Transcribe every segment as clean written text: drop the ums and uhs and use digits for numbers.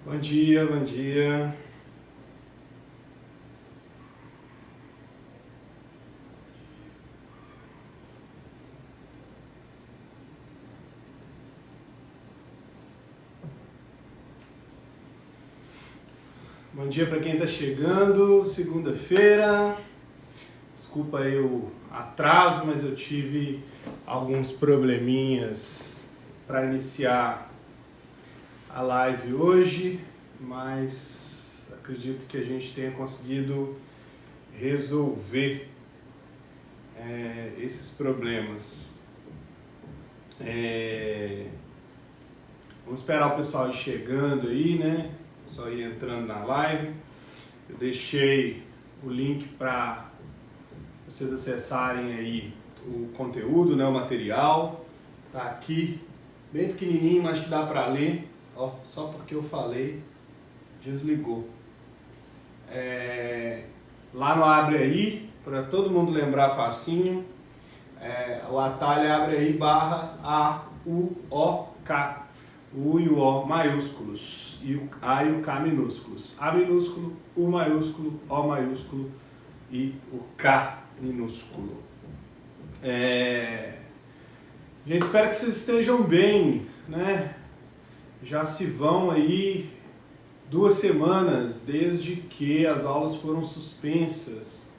Bom dia, bom dia. Bom dia para quem está chegando, segunda-feira. Desculpa aí o atraso, mas eu tive alguns probleminhas para iniciar a live hoje, mas acredito que a gente tenha conseguido resolver esses problemas. Vamos esperar o pessoal ir chegando aí, né? Só ir entrando na live. Eu deixei o link para vocês acessarem aí o conteúdo, né? O material. Tá aqui, bem pequenininho, mas que dá para ler. Ó, só porque eu falei, desligou. Lá no Abre Aí, para todo mundo lembrar facinho, o atalho Abre Aí /AUOK. O U e o O maiúsculos e o A e o K minúsculos. A minúsculo, U maiúsculo, O maiúsculo e o K minúsculo. Gente, espero que vocês estejam bem, né? Já se vão aí 2 semanas desde que as aulas foram suspensas,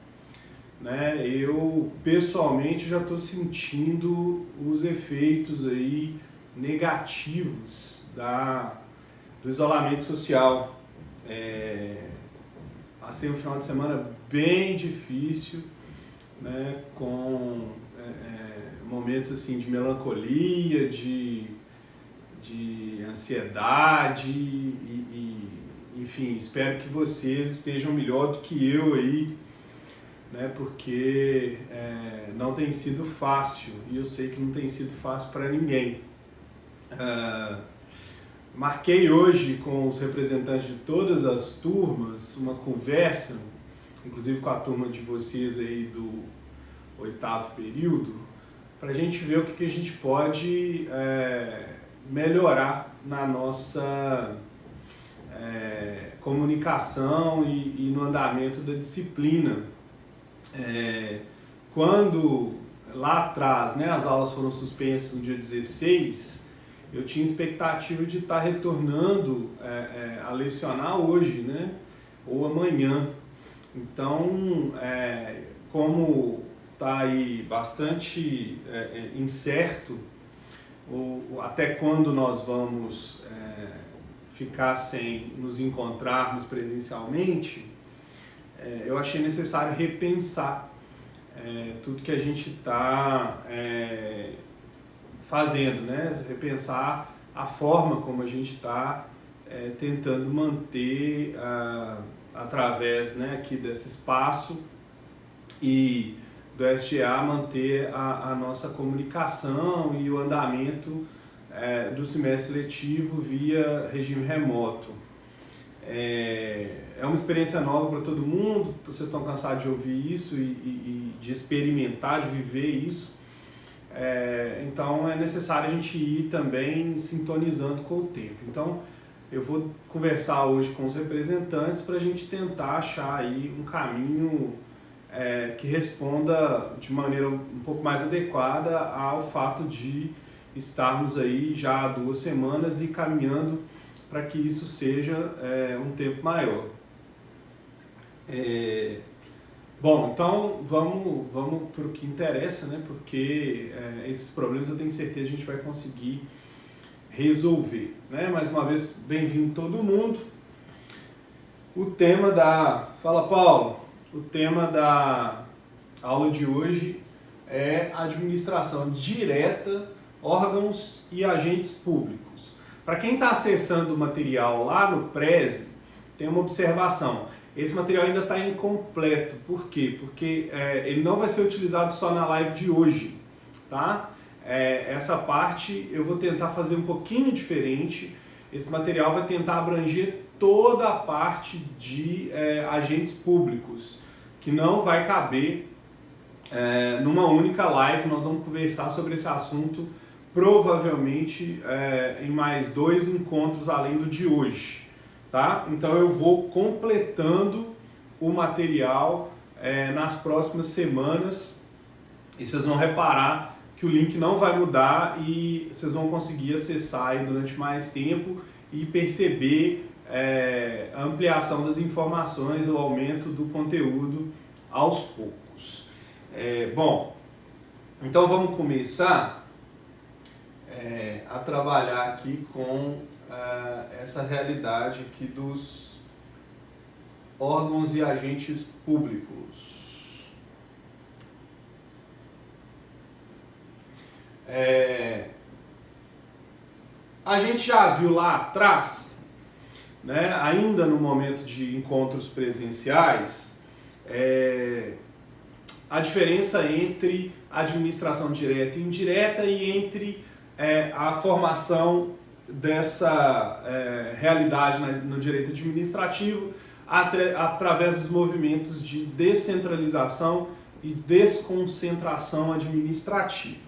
né? Eu pessoalmente já estou sentindo os efeitos aí negativos do isolamento social. Passei um final de semana bem difícil, né, com momentos assim de melancolia, de ansiedade enfim, espero que vocês estejam melhor do que eu aí, né, porque não tem sido fácil e eu sei que não tem sido fácil para ninguém. Marquei hoje com os representantes de todas as turmas uma conversa, inclusive com a turma de vocês aí do 8º período, para a gente ver o que a gente pode melhorar na nossa comunicação e no andamento da disciplina. Quando lá atrás, né, as aulas foram suspensas no dia 16, eu tinha expectativa de estar retornando a lecionar hoje, né, ou amanhã. Então, como está aí bastante incerto até quando nós vamos ficar sem nos encontrarmos presencialmente, eu achei necessário repensar tudo que a gente está fazendo, né? Repensar a forma como a gente está tentando manter, através, né, aqui desse espaço e do SGA, manter a nossa comunicação e o andamento do semestre letivo via regime remoto. É uma experiência nova para todo mundo, vocês estão cansados de ouvir isso e de experimentar, de viver isso. Então é necessário a gente ir também sintonizando com o tempo. Então eu vou conversar hoje com os representantes para a gente tentar achar aí um caminho que responda de maneira um pouco mais adequada ao fato de estarmos aí já há 2 semanas e caminhando para que isso seja um tempo maior. Bom, então vamos para o que interessa, né? Porque esses problemas eu tenho certeza que a gente vai conseguir resolver, né? Mais uma vez, bem-vindo todo mundo. O tema Fala, Paulo! O tema da aula de hoje é administração direta, órgãos e agentes públicos. Para quem está acessando o material lá no Prezi, tem uma observação. Esse material ainda está incompleto. Por quê? Porque ele não vai ser utilizado só na live de hoje, tá? Essa parte eu vou tentar fazer um pouquinho diferente. Esse material vai tentar abranger toda a parte de agentes públicos, que não vai caber numa única live. Nós vamos conversar sobre esse assunto provavelmente em mais 2 encontros além do de hoje. tá? Então eu vou completando o material nas próximas semanas e vocês vão reparar que o link não vai mudar e vocês vão conseguir acessar aí durante mais tempo e perceber a ampliação das informações, o aumento do conteúdo aos poucos. Bom, então vamos começar a trabalhar aqui com essa realidade aqui dos órgãos e agentes públicos. A gente já viu lá atrás, né, ainda no momento de encontros presenciais, a diferença entre administração direta e indireta e entre a formação dessa realidade no direito administrativo através dos movimentos de descentralização e desconcentração administrativa.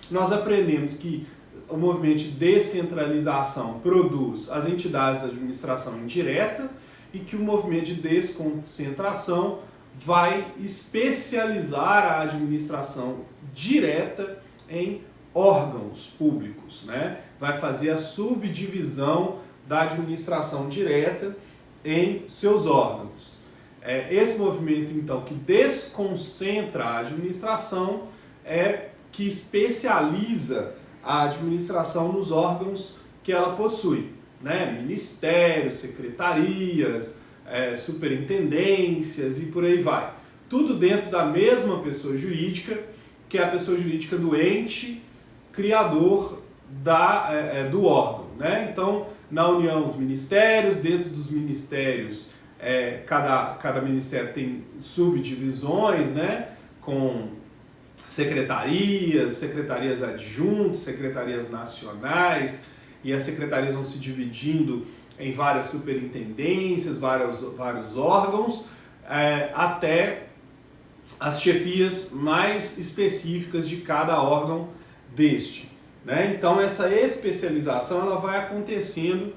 Nós aprendemos que o movimento de descentralização produz as entidades da administração indireta e que o movimento de desconcentração vai especializar a administração direta em órgãos públicos, né? Vai fazer a subdivisão da administração direta em seus órgãos. Esse movimento, então, que desconcentra a administração que especializa a administração nos órgãos que ela possui, né? Ministérios, secretarias, superintendências e por aí vai. Tudo dentro da mesma pessoa jurídica, que é a pessoa jurídica do ente criador do órgão, né? Então, na União, os ministérios, dentro dos ministérios, cada ministério tem subdivisões, né? Com secretarias adjuntas, secretarias nacionais, e as secretarias vão se dividindo em várias superintendências, vários órgãos, até as chefias mais específicas de cada órgão deste, né? Então essa especialização ela vai acontecendo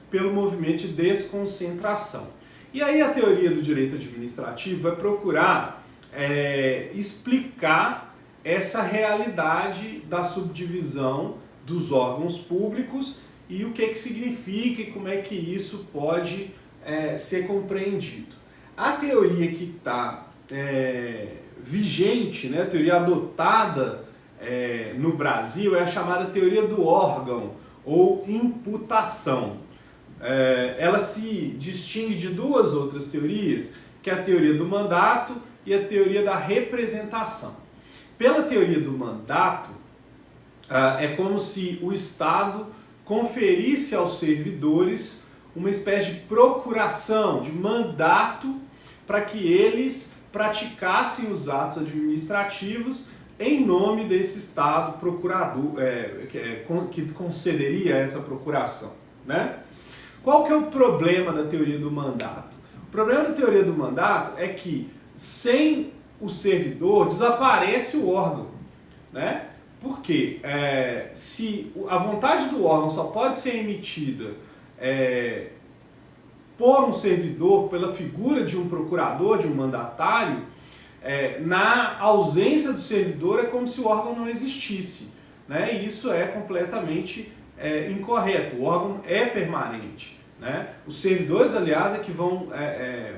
pelo movimento de desconcentração. E aí a teoria do direito administrativo vai procurar explicar essa realidade da subdivisão dos órgãos públicos e o que significa e como é que isso pode ser compreendido. A teoria que está vigente, né, a teoria adotada no Brasil é a chamada teoria do órgão ou imputação. Ela se distingue de duas outras teorias, que é a teoria do mandato e a teoria da representação. Pela teoria do mandato, é como se o Estado conferisse aos servidores uma espécie de procuração, de mandato, para que eles praticassem os atos administrativos em nome desse Estado procurador, que concederia essa procuração, né? Qual que é o problema da teoria do mandato? O problema da teoria do mandato é que sem o servidor desaparece o órgão, né? Porque se a vontade do órgão só pode ser emitida por um servidor, pela figura de um procurador, de um mandatário, na ausência do servidor é como se o órgão não existisse, né? E isso é completamente incorreto. O órgão é permanente, né? Os servidores, aliás, é que vão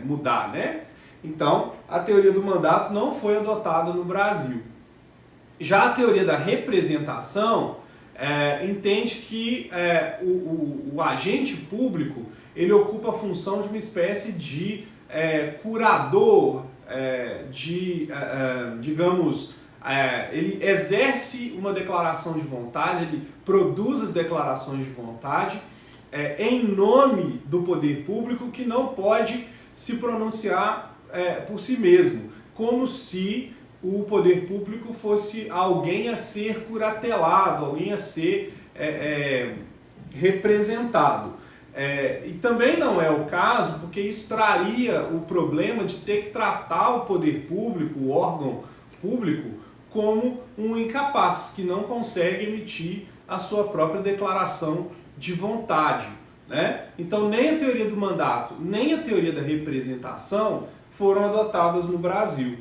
mudar, né? Então, a teoria do mandato não foi adotada no Brasil. Já a teoria da representação entende que o agente público ele ocupa a função de uma espécie de curador, digamos, ele exerce uma declaração de vontade, ele produz as declarações de vontade em nome do poder público que não pode se pronunciar por si mesmo, como se o poder público fosse alguém a ser curatelado, alguém a ser representado. E também não é o caso, porque isso traria o problema de ter que tratar o poder público, o órgão público, como um incapaz, que não consegue emitir a sua própria declaração de vontade, né? Então nem a teoria do mandato, nem a teoria da representação foram adotadas no Brasil.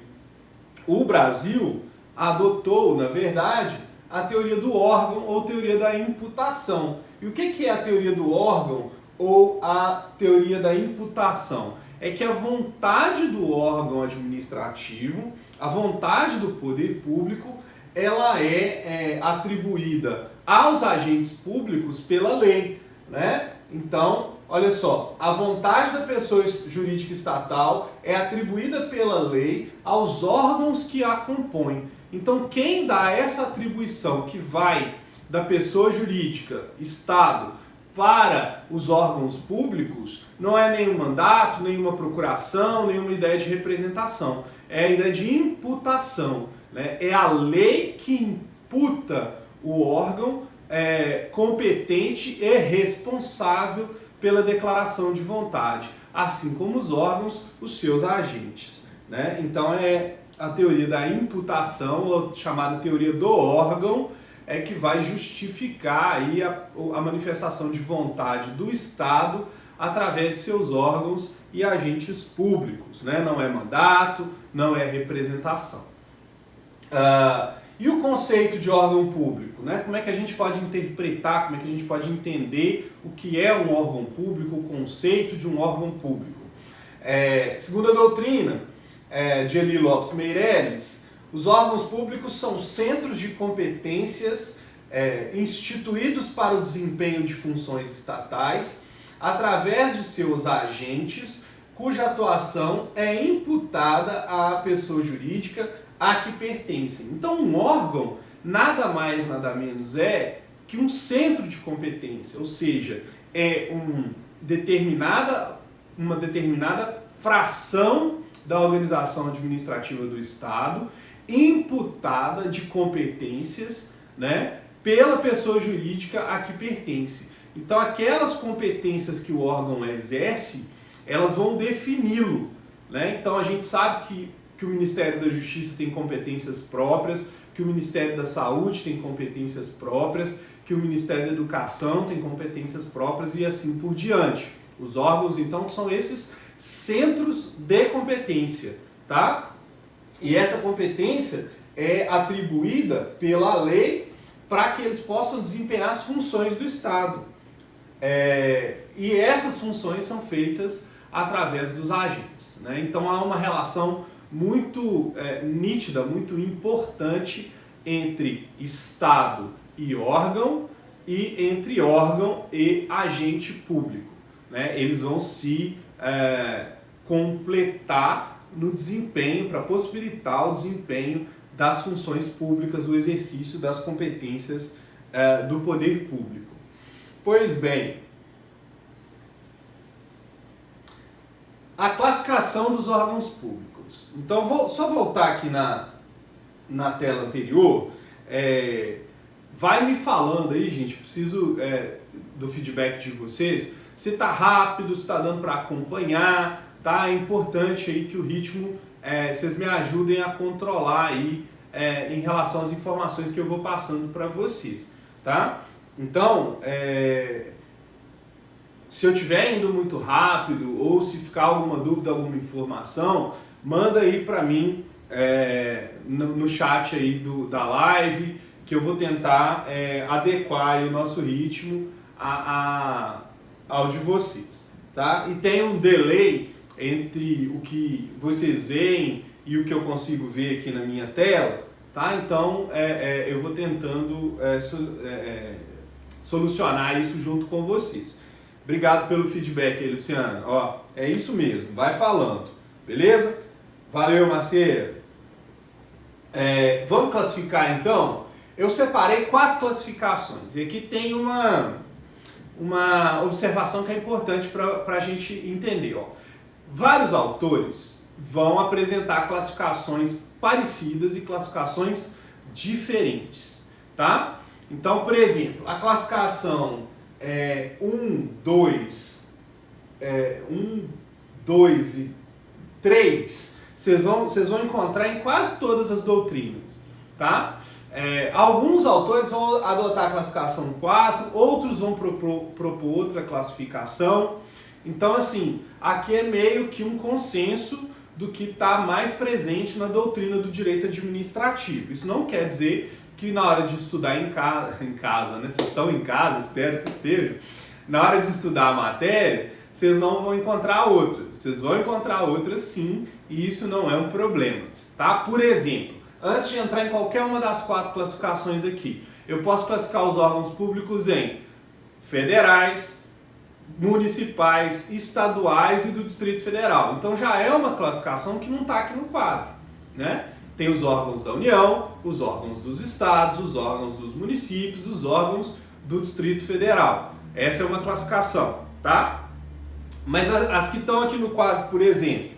O Brasil adotou, na verdade, a teoria do órgão ou teoria da imputação. E o que é a teoria do órgão ou a teoria da imputação? É que a vontade do órgão administrativo, a vontade do poder público, ela é atribuída aos agentes públicos pela lei, né? Então, olha só, a vontade da pessoa jurídica estatal é atribuída pela lei aos órgãos que a compõem. Então, quem dá essa atribuição que vai da pessoa jurídica, Estado, para os órgãos públicos, não é nenhum mandato, nenhuma procuração, nenhuma ideia de representação. É a ideia de imputação, né? É a lei que imputa o órgão competente e responsável pela declaração de vontade, assim como os órgãos, os seus agentes, né? Então é a teoria da imputação, ou chamada teoria do órgão, é que vai justificar aí a manifestação de vontade do Estado através de seus órgãos e agentes públicos, né? Não é mandato, não é representação. E o conceito de órgão público, né? Como é que a gente pode interpretar, como é que a gente pode entender o que é um órgão público, o conceito de um órgão público? Segundo a doutrina de Eli Lopes Meireles, os órgãos públicos são centros de competências instituídos para o desempenho de funções estatais através de seus agentes, cuja atuação é imputada à pessoa jurídica a que pertencem. Então, um órgão nada mais, nada menos é que um centro de competência, ou seja, é uma determinada fração da organização administrativa do Estado, imputada de competências, né, pela pessoa jurídica a que pertence. Então, aquelas competências que o órgão exerce, elas vão defini-lo, né? Então, a gente sabe que o Ministério da Justiça tem competências próprias, que o Ministério da Saúde tem competências próprias, que o Ministério da Educação tem competências próprias e assim por diante. Os órgãos, então, são esses centros de competência, tá? E essa competência é atribuída pela lei para que eles possam desempenhar as funções do Estado. E essas funções são feitas através dos agentes, né? Então há uma relação muito nítida, muito importante entre Estado e órgão e entre órgão e agente público, né? Eles vão se completar no desempenho, para possibilitar o desempenho das funções públicas, o exercício das competências do poder público. Pois bem, a classificação dos órgãos públicos. Então, vou só voltar aqui na tela anterior. Vai me falando aí, gente, preciso do feedback de vocês, se está rápido, se está dando para acompanhar, tá? É importante aí que o ritmo, vocês me ajudem a controlar aí em relação às informações que eu vou passando para vocês, tá? Então, se eu estiver indo muito rápido ou se ficar alguma dúvida, alguma informação, manda aí para mim no chat aí da live, que eu vou tentar adequar aí o nosso ritmo ao de vocês, tá? E tem um delay entre o que vocês veem e o que eu consigo ver aqui na minha tela, tá? Então eu vou tentando solucionar isso junto com vocês. Obrigado pelo feedback aí, Luciano. Ó, é isso mesmo, vai falando, beleza? Valeu, Marcelo. Vamos classificar então? Eu separei 4 classificações e aqui tem uma observação que é importante para a gente entender. Ó. Vários autores vão apresentar classificações parecidas e classificações diferentes, tá? Então, por exemplo, a classificação 1, 2 e 3, vocês vão encontrar em quase todas as doutrinas, tá? Alguns autores vão adotar a classificação 4, outros vão propor outra classificação. Então, assim, aqui é meio que um consenso do que está mais presente na doutrina do direito administrativo. Isso não quer dizer que na hora de estudar em casa, né? Vocês estão em casa, espero que estejam, na hora de estudar a matéria, vocês não vão encontrar outras. Vocês vão encontrar outras sim, e isso não é um problema, tá? Por exemplo, antes de entrar em qualquer uma das 4 classificações aqui, eu posso classificar os órgãos públicos em federais, municipais, estaduais e do Distrito Federal. Então já é uma classificação que não está aqui no quadro, né? Tem os órgãos da União, os órgãos dos estados, os órgãos dos municípios, os órgãos do Distrito Federal. Essa é uma classificação, tá? Mas as que estão aqui no quadro, por exemplo,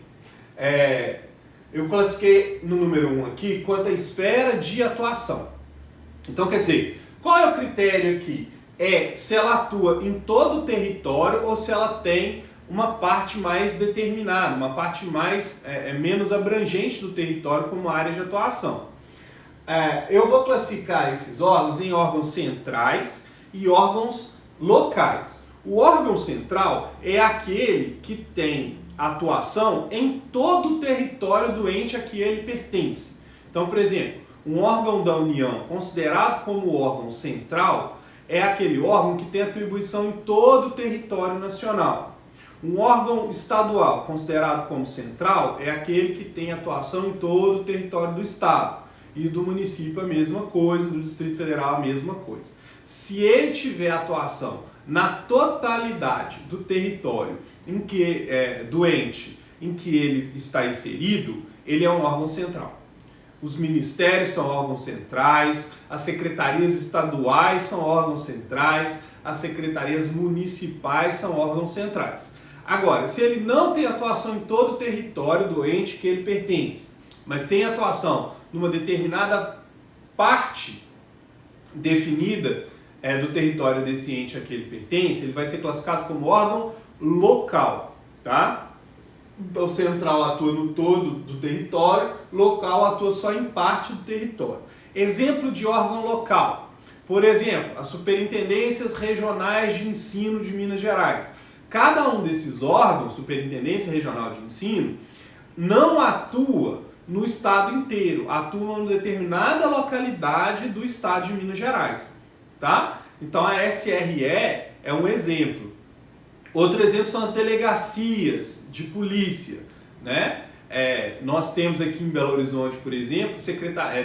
eu classifiquei no número 1 aqui quanto à esfera de atuação. Então, quer dizer, qual é o critério aqui? É se ela atua em todo o território ou se ela tem uma parte mais determinada, uma parte mais menos abrangente do território como área de atuação. Eu vou classificar esses órgãos em órgãos centrais e órgãos locais. O órgão central é aquele que tem atuação em todo o território do ente a que ele pertence. Então, por exemplo, um órgão da União considerado como órgão central é aquele órgão que tem atribuição em todo o território nacional. Um órgão estadual considerado como central é aquele que tem atuação em todo o território do estado. E do município a mesma coisa, do Distrito Federal a mesma coisa. Se ele tiver atuação na totalidade do território do ente em que ele está inserido, ele é um órgão central. Os ministérios são órgãos centrais, as secretarias estaduais são órgãos centrais, as secretarias municipais são órgãos centrais. Agora, se ele não tem atuação em todo o território do ente que ele pertence, mas tem atuação numa determinada parte definida do território desse ente a que ele pertence, ele vai ser classificado como órgão local, tá? Então, central atua no todo do território, local atua só em parte do território. Exemplo de órgão local. Por exemplo, as Superintendências Regionais de Ensino de Minas Gerais. Cada um desses órgãos, Superintendência Regional de Ensino, não atua no estado inteiro, atua em determinada localidade do estado de Minas Gerais, tá? Então a SRE é um exemplo. Outro exemplo são as delegacias de polícia, né? Nós temos aqui em Belo Horizonte, por exemplo,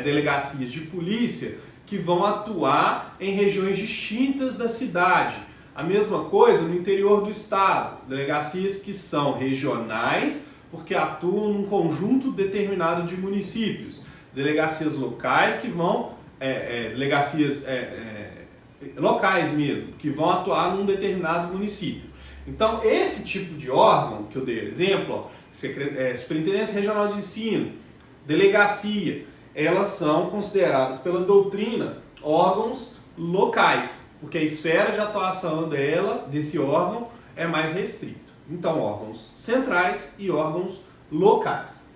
delegacias de polícia que vão atuar em regiões distintas da cidade. A mesma coisa no interior do estado, delegacias que são regionais, porque atuam num conjunto determinado de municípios. Delegacias locais que vão, delegacias locais mesmo, que vão atuar num determinado município. Então, esse tipo de órgão que eu dei exemplo, Superintendência Regional de Ensino, delegacia, elas são consideradas pela doutrina órgãos locais, porque a esfera de atuação desse órgão, é mais restrito. Então, órgãos centrais e órgãos locais.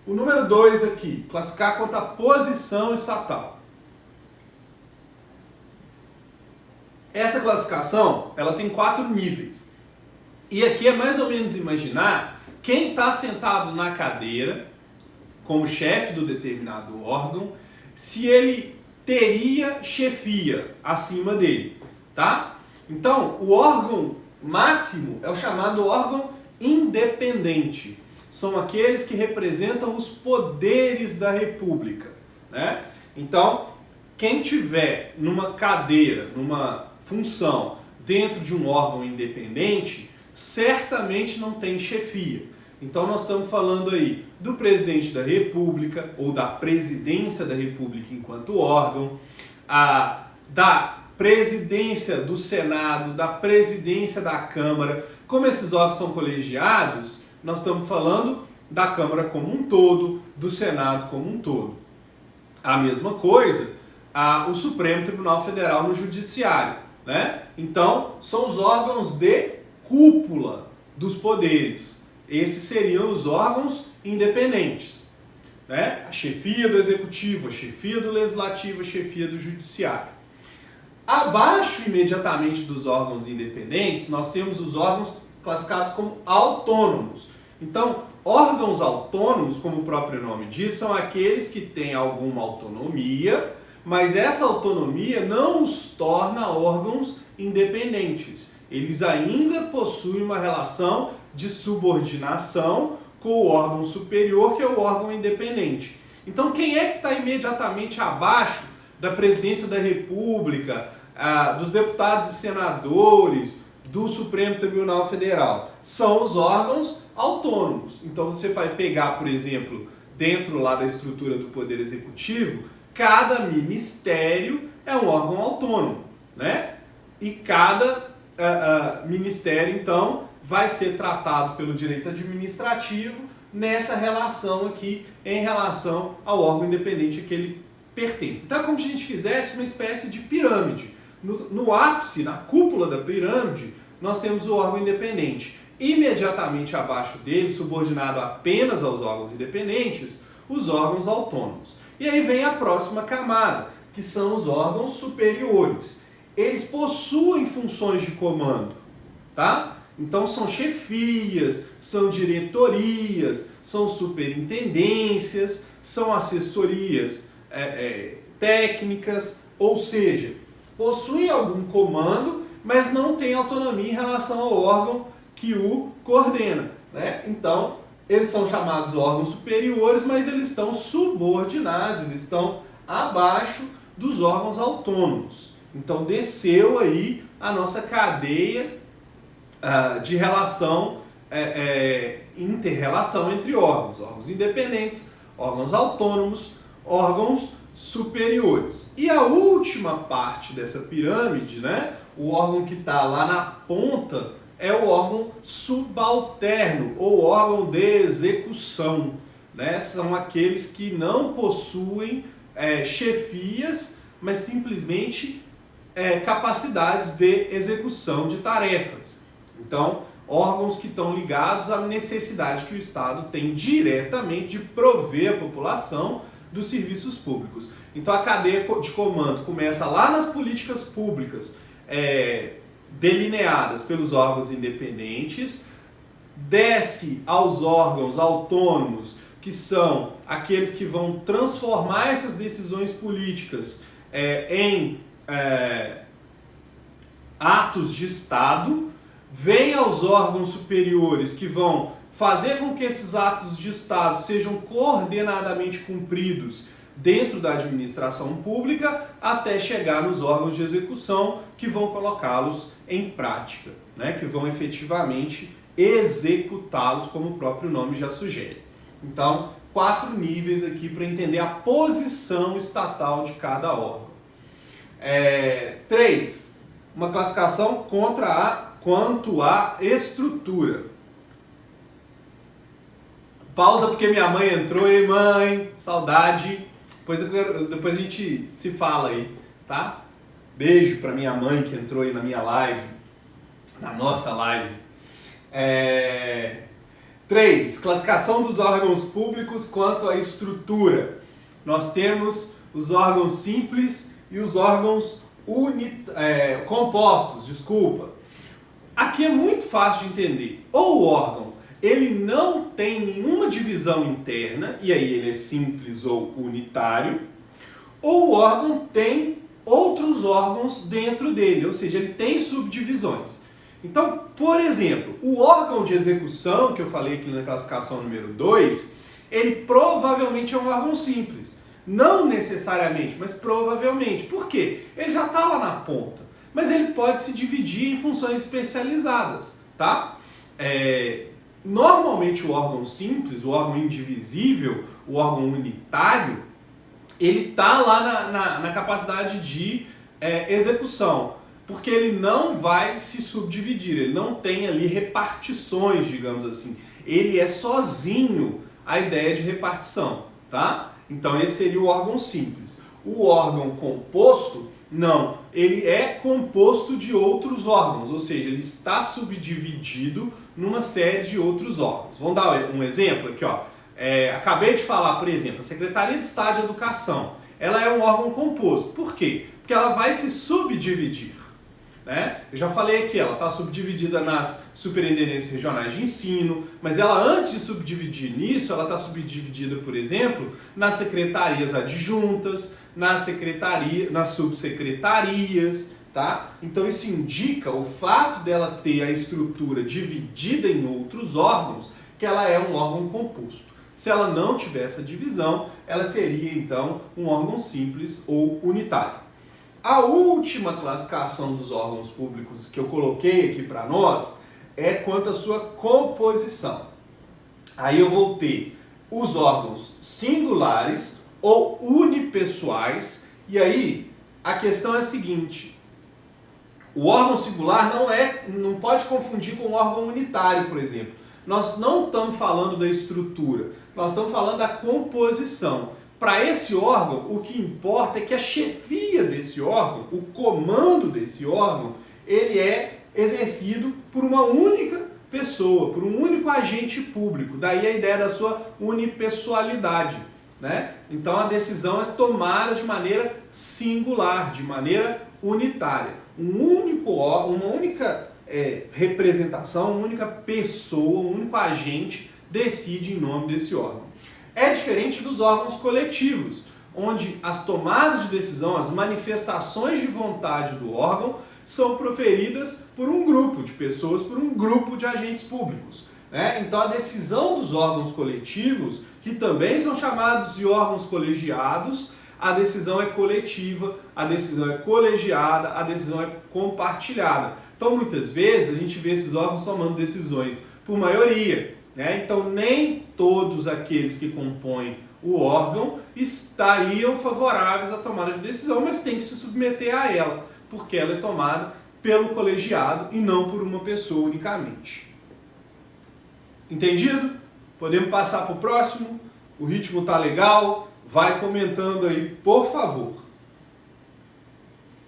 O número 2 aqui, classificar quanto à posição estatal. Essa classificação, ela tem 4 níveis. E aqui é mais ou menos imaginar quem está sentado na cadeira, como chefe do determinado órgão, se ele teria chefia acima dele, tá? Então, o órgão máximo é o chamado órgão independente. São aqueles que representam os poderes da República, né? Então, quem tiver numa cadeira, numa função dentro de um órgão independente, certamente não tem chefia. Então nós estamos falando aí do presidente da República ou da presidência da República enquanto órgão, da presidência do Senado, da presidência da Câmara. Como esses órgãos são colegiados, nós estamos falando da Câmara como um todo, do Senado como um todo. A mesma coisa, o Supremo Tribunal Federal no Judiciário, né? Então, são os órgãos de cúpula dos poderes. Esses seriam os órgãos independentes. né? A chefia do executivo, a chefia do legislativo, a chefia do judiciário. Abaixo, imediatamente, dos órgãos independentes, nós temos os órgãos classificados como autônomos. Então, órgãos autônomos, como o próprio nome diz, são aqueles que têm alguma autonomia, mas essa autonomia não os torna órgãos independentes. Eles ainda possuem uma relação de subordinação com o órgão superior, que é o órgão independente. Então, quem é que está imediatamente abaixo da presidência da República, dos deputados e senadores, do Supremo Tribunal Federal? São os órgãos autônomos. Então, você vai pegar, por exemplo, dentro lá da estrutura do Poder Executivo, cada ministério é um órgão autônomo, né? E cada ministério, então, vai ser tratado pelo direito administrativo nessa relação aqui, em relação ao órgão independente a que ele pertence. Então é como se a gente fizesse uma espécie de pirâmide. No ápice, na cúpula da pirâmide, nós temos o órgão independente. Imediatamente abaixo dele, subordinado apenas aos órgãos independentes, os órgãos autônomos. E aí vem a próxima camada, que são os órgãos superiores. Eles possuem funções de comando, tá? Então são chefias, são diretorias, são superintendências, são assessorias técnicas, ou seja, possuem algum comando, mas não têm autonomia em relação ao órgão que o coordena, né? Então, eles são chamados órgãos superiores, mas eles estão subordinados, eles estão abaixo dos órgãos autônomos. Então, desceu aí a nossa cadeia de relação, inter-relação entre órgãos independentes, órgãos autônomos, órgãos superiores. E a última parte dessa pirâmide, né, o órgão que está lá na ponta, é o órgão subalterno, ou órgão de execução, né? São aqueles que não possuem chefias, mas simplesmente capacidades de execução de tarefas. Então, órgãos que estão ligados à necessidade que o Estado tem diretamente de prover a população dos serviços públicos. Então, a cadeia de comando começa lá nas políticas públicas, delineadas pelos órgãos independentes, desce aos órgãos autônomos, que são aqueles que vão transformar essas decisões políticas em atos de Estado, vem aos órgãos superiores, que vão fazer com que esses atos de Estado sejam coordenadamente cumpridos dentro da administração pública, até chegar nos órgãos de execução, que vão colocá-los em prática, né? Que vão efetivamente executá-los, como o próprio nome já sugere. Então, 4 níveis aqui para entender a posição estatal de cada órgão. 3. Uma classificação quanto à estrutura. Pausa porque minha mãe entrou. Ei, mãe, saudade. Depois a gente se fala aí, tá? Beijo para minha mãe que entrou aí na minha live, na nossa live. 3. Classificação dos órgãos públicos quanto à estrutura. Nós temos os órgãos simples e os órgãos compostos, Aqui é muito fácil de entender. Ou o órgão ele não tem nenhuma divisão interna, e aí ele é simples ou unitário, ou o órgão tem outros órgãos dentro dele, ou seja, ele tem subdivisões. Então, por exemplo, o órgão de execução, que eu falei aqui na classificação número 2, ele provavelmente é um órgão simples. Não necessariamente, mas provavelmente. Por quê? Ele já está lá na ponta, mas ele pode se dividir em funções especializadas, tá? Normalmente o órgão simples, o órgão indivisível, o órgão unitário, ele está lá na capacidade de execução, porque ele não vai se subdividir, ele não tem ali repartições, digamos assim. Ele é sozinho a ideia de repartição, tá? Então esse seria o órgão simples. O órgão composto, não, ele é composto de outros órgãos, ou seja, ele está subdividido numa série de outros órgãos. Vamos dar um exemplo aqui, ó. Acabei de falar, por exemplo, a Secretaria de Estado de Educação, ela é um órgão composto. Por quê? Porque ela vai se subdividir. Né? Eu já falei aqui, ela está subdividida nas superintendências regionais de ensino, mas ela, antes de subdividir nisso, ela está subdividida, por exemplo, nas secretarias adjuntas, nas subsecretarias, tá? Então isso indica o fato dela ter a estrutura dividida em outros órgãos, que ela é um órgão composto. Se ela não tiver essa divisão, ela seria então um órgão simples ou unitário. A última classificação dos órgãos públicos que eu coloquei aqui para nós é quanto à sua composição. Aí eu vou ter os órgãos singulares ou unipessoais, e aí a questão é a seguinte: o órgão singular não pode confundir com o órgão unitário, por exemplo. Nós não estamos falando da estrutura, nós estamos falando da composição. Para esse órgão, o que importa é que a chefia desse órgão, o comando desse órgão, ele é exercido por uma única pessoa, por um único agente público. Daí a ideia da sua unipessoalidade, né? Então a decisão é tomada de maneira singular, de maneira unitária. Uma única representação, uma única pessoa, um único agente decide em nome desse órgão. É diferente dos órgãos coletivos, onde as tomadas de decisão, as manifestações de vontade do órgão são proferidas por um grupo de pessoas, por um grupo de agentes públicos. Né? Então a decisão dos órgãos coletivos, que também são chamados de órgãos colegiados, a decisão é coletiva, a decisão é colegiada, a decisão é compartilhada. Então muitas vezes a gente vê esses órgãos tomando decisões por maioria. Né? Então nem todos aqueles que compõem o órgão estariam favoráveis à tomada de decisão, mas tem que se submeter a ela, porque ela é tomada pelo colegiado e não por uma pessoa unicamente. Entendido? Podemos passar para o próximo? O ritmo tá legal? Vai comentando aí, por favor.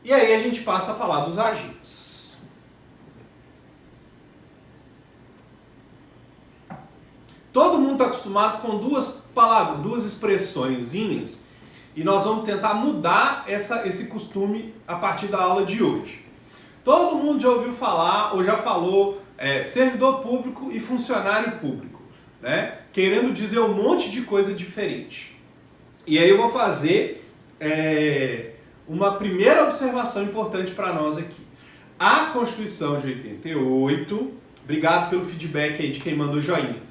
E aí a gente passa a falar dos agentes. Todo mundo está acostumado com duas palavras, duas expressõezinhas, e nós vamos tentar mudar esse costume a partir da aula de hoje. Todo mundo já ouviu falar ou já falou servidor público e funcionário público, né? Querendo dizer um monte de coisa diferente. E aí eu vou fazer uma primeira observação importante para nós aqui. A Constituição de 88, obrigado pelo feedback aí de quem mandou joinha.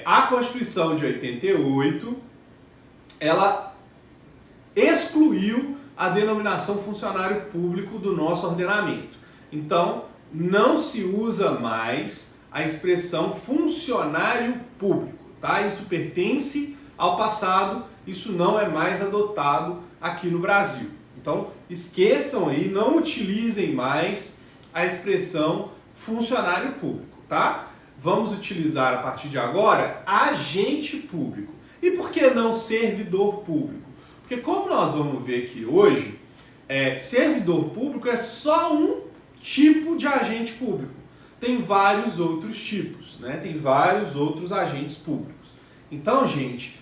A Constituição de 88, ela excluiu a denominação funcionário público do nosso ordenamento. Então, não se usa mais a expressão funcionário público, tá? Isso pertence ao passado, isso não é mais adotado aqui no Brasil. Então, esqueçam aí, não utilizem mais a expressão funcionário público, tá? Vamos utilizar a partir de agora agente público. E por que não servidor público? Porque como nós vamos ver aqui hoje, servidor público é só um tipo de agente público. Tem vários outros tipos, né? Tem vários outros agentes públicos. Então, gente,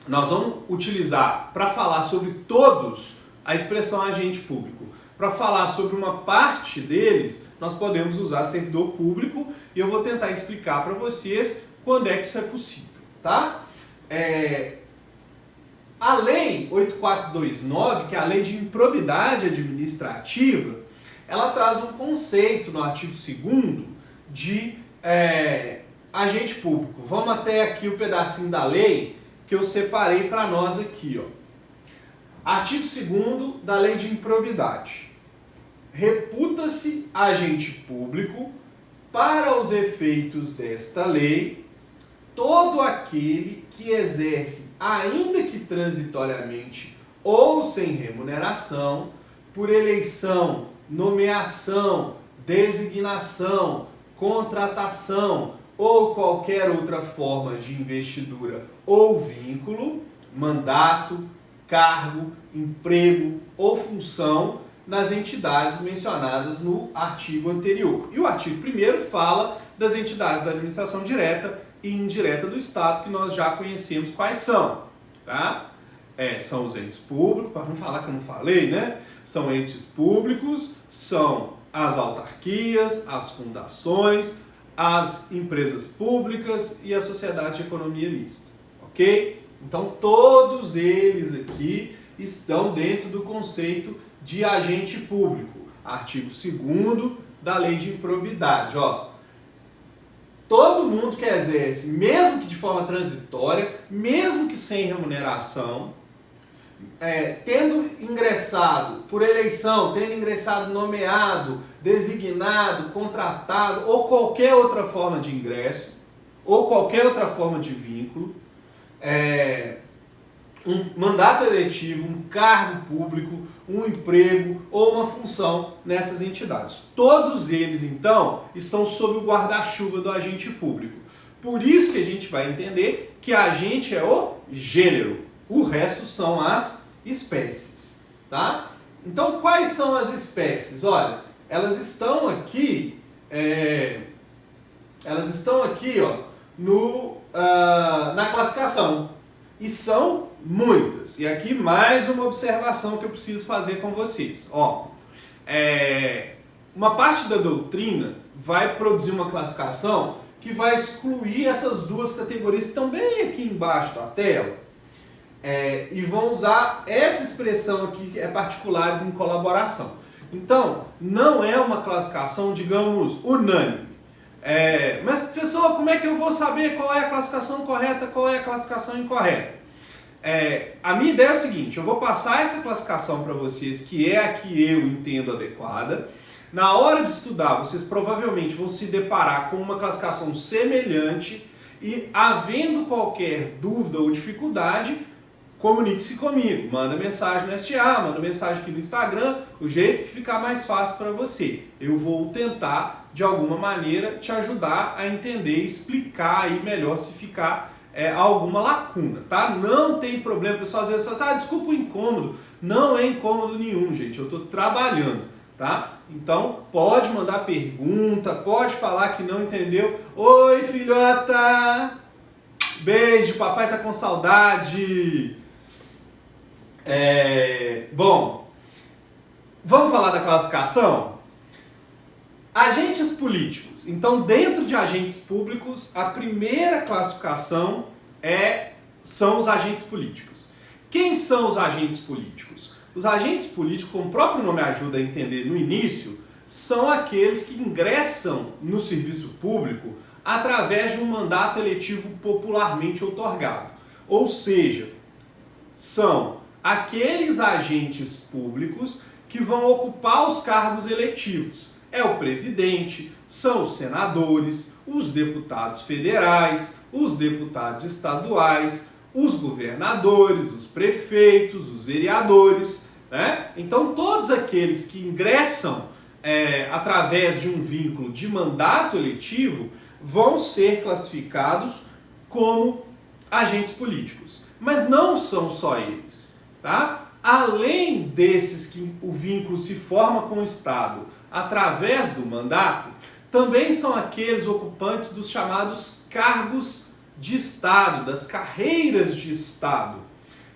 nós vamos utilizar para falar sobre todos a expressão agente público. Para falar sobre uma parte deles, nós podemos usar servidor público e eu vou tentar explicar para vocês quando é que isso é possível, tá? A Lei 8429, que é a Lei de Improbidade Administrativa, ela traz um conceito no artigo 2º de agente público. Vamos até aqui o pedacinho da lei que eu separei para nós aqui, ó. Artigo 2º da Lei de Improbidade. Reputa-se agente público, para os efeitos desta lei, todo aquele que exerce, ainda que transitoriamente ou sem remuneração, por eleição, nomeação, designação, contratação ou qualquer outra forma de investidura ou vínculo, mandato, cargo, emprego ou função nas entidades mencionadas no artigo anterior. E o artigo 1º fala das entidades da administração direta, e indireta do Estado, que nós já conhecemos quais são, tá? São os entes públicos, para não falar que eu não falei, né? São entes públicos, são as autarquias, as fundações, as empresas públicas e as sociedades de economia mista, ok? Então todos eles aqui estão dentro do conceito de agente público, artigo 2º da Lei de Improbidade, ó. Todo mundo que exerce, mesmo que de forma transitória, mesmo que sem remuneração, tendo ingressado por eleição, tendo ingressado nomeado, designado, contratado ou qualquer outra forma de ingresso, ou qualquer outra forma de vínculo, um mandato eletivo, um cargo público, um emprego ou uma função nessas entidades. Todos eles, então, estão sob o guarda-chuva do agente público. Por isso que a gente vai entender que agente é o gênero, o resto são as espécies, tá? Então, quais são as espécies? Olha, elas estão aqui, ó, na classificação. E são muitas. E aqui mais uma observação que eu preciso fazer com vocês. Ó, uma parte da doutrina vai produzir uma classificação que vai excluir essas duas categorias que estão bem aqui embaixo da tela. E vão usar essa expressão aqui, que é particulares em colaboração. Então, não é uma classificação, digamos, unânime. Mas, professor, como é que eu vou saber qual é a classificação correta, qual é a classificação incorreta? A minha ideia é o seguinte, eu vou passar essa classificação para vocês, que é a que eu entendo adequada. Na hora de estudar, vocês provavelmente vão se deparar com uma classificação semelhante e, havendo qualquer dúvida ou dificuldade, comunique-se comigo, manda mensagem no STA, manda mensagem aqui no Instagram, o jeito que ficar mais fácil para você. Eu vou tentar, de alguma maneira, te ajudar a entender, explicar aí melhor se ficar alguma lacuna, tá? Não tem problema, pessoal às vezes fala assim, desculpa o incômodo. Não é incômodo nenhum, gente, eu estou trabalhando, tá? Então, pode mandar pergunta, pode falar que não entendeu. Oi, filhota! Beijo, papai tá com saudade! Bom, vamos falar da classificação? Agentes políticos. Então, dentro de agentes públicos, a primeira classificação são os agentes políticos. Quem são os agentes políticos? Os agentes políticos, como o próprio nome ajuda a entender no início, são aqueles que ingressam no serviço público através de um mandato eletivo popularmente outorgado. Ou seja, são aqueles agentes públicos que vão ocupar os cargos eletivos. É o presidente, são os senadores, os deputados federais, os deputados estaduais, os governadores, os prefeitos, os vereadores, né? Então todos aqueles que ingressam através de um vínculo de mandato eletivo vão ser classificados como agentes políticos. Mas não são só eles, tá? Além desses que o vínculo se forma com o Estado através do mandato, também são aqueles ocupantes dos chamados cargos de Estado, das carreiras de Estado.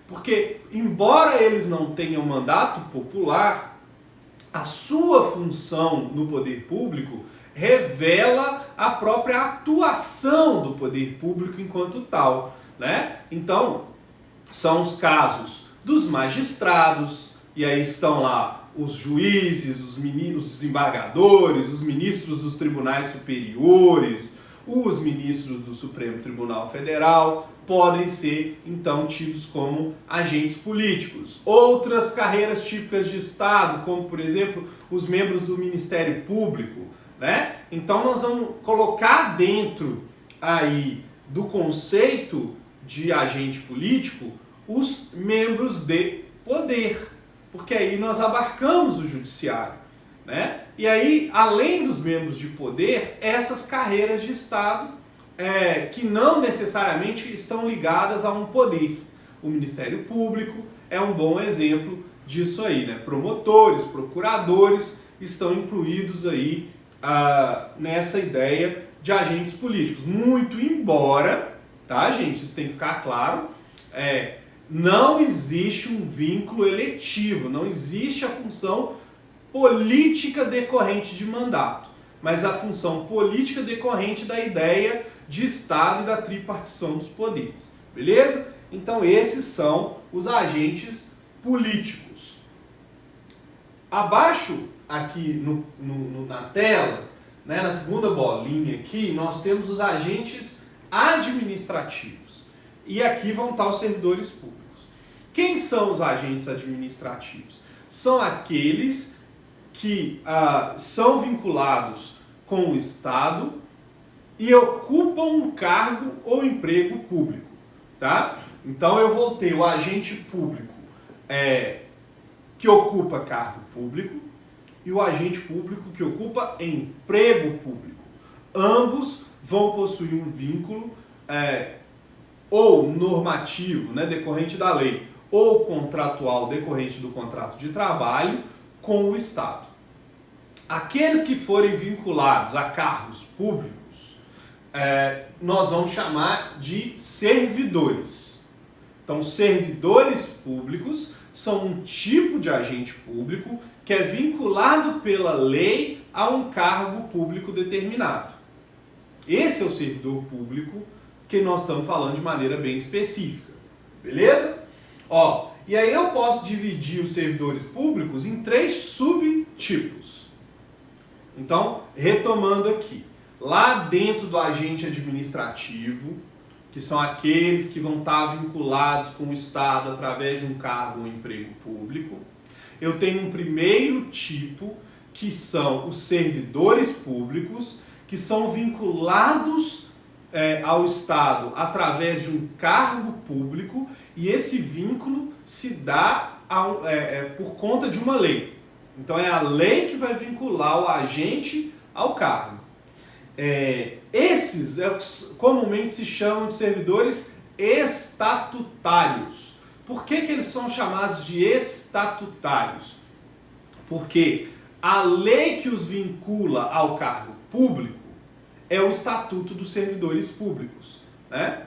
Porque, embora eles não tenham mandato popular, a sua função no poder público revela a própria atuação do poder público enquanto tal, né? Então, são os casos dos magistrados, e aí estão lá os juízes, os desembargadores, os ministros dos tribunais superiores, os ministros do Supremo Tribunal Federal, podem ser, então, tidos como agentes políticos. Outras carreiras típicas de Estado, como, por exemplo, os membros do Ministério Público, né? Então, nós vamos colocar dentro aí do conceito de agente político os membros de poder, porque aí nós abarcamos o judiciário, né? E aí, além dos membros de poder, essas carreiras de Estado que não necessariamente estão ligadas a um poder. O Ministério Público é um bom exemplo disso aí, né? Promotores, procuradores estão incluídos aí nessa ideia de agentes políticos. Muito embora, tá, gente? Isso tem que ficar claro. Não existe um vínculo eletivo, não existe a função política decorrente de mandato, mas a função política decorrente da ideia de Estado e da tripartição dos poderes. Beleza? Então esses são os agentes políticos. Abaixo aqui na tela, né, na segunda bolinha aqui, nós temos os agentes administrativos. E aqui vão estar os servidores públicos. Quem são os agentes administrativos? São aqueles que são vinculados com o Estado e ocupam um cargo ou emprego público, tá? Então eu vou ter o agente público que ocupa cargo público e o agente público que ocupa emprego público. Ambos vão possuir um vínculo ou normativo, né, decorrente da lei, ou contratual decorrente do contrato de trabalho com o Estado. Aqueles que forem vinculados a cargos públicos, nós vamos chamar de servidores. Então, servidores públicos são um tipo de agente público que é vinculado pela lei a um cargo público determinado. Esse é o servidor público que nós estamos falando de maneira bem específica. Beleza? E aí eu posso dividir os servidores públicos em 3 subtipos. Então, retomando aqui, lá dentro do agente administrativo, que são aqueles que vão estar vinculados com o Estado através de um cargo ou emprego público, eu tenho um primeiro tipo, que são os servidores públicos, que são vinculados ao Estado através de um cargo público, e esse vínculo se dá por conta de uma lei. Então é a lei que vai vincular o agente ao cargo. Esses comumente se chamam de servidores estatutários. Por que eles são chamados de estatutários? Porque a lei que os vincula ao cargo público é o Estatuto dos Servidores Públicos, né?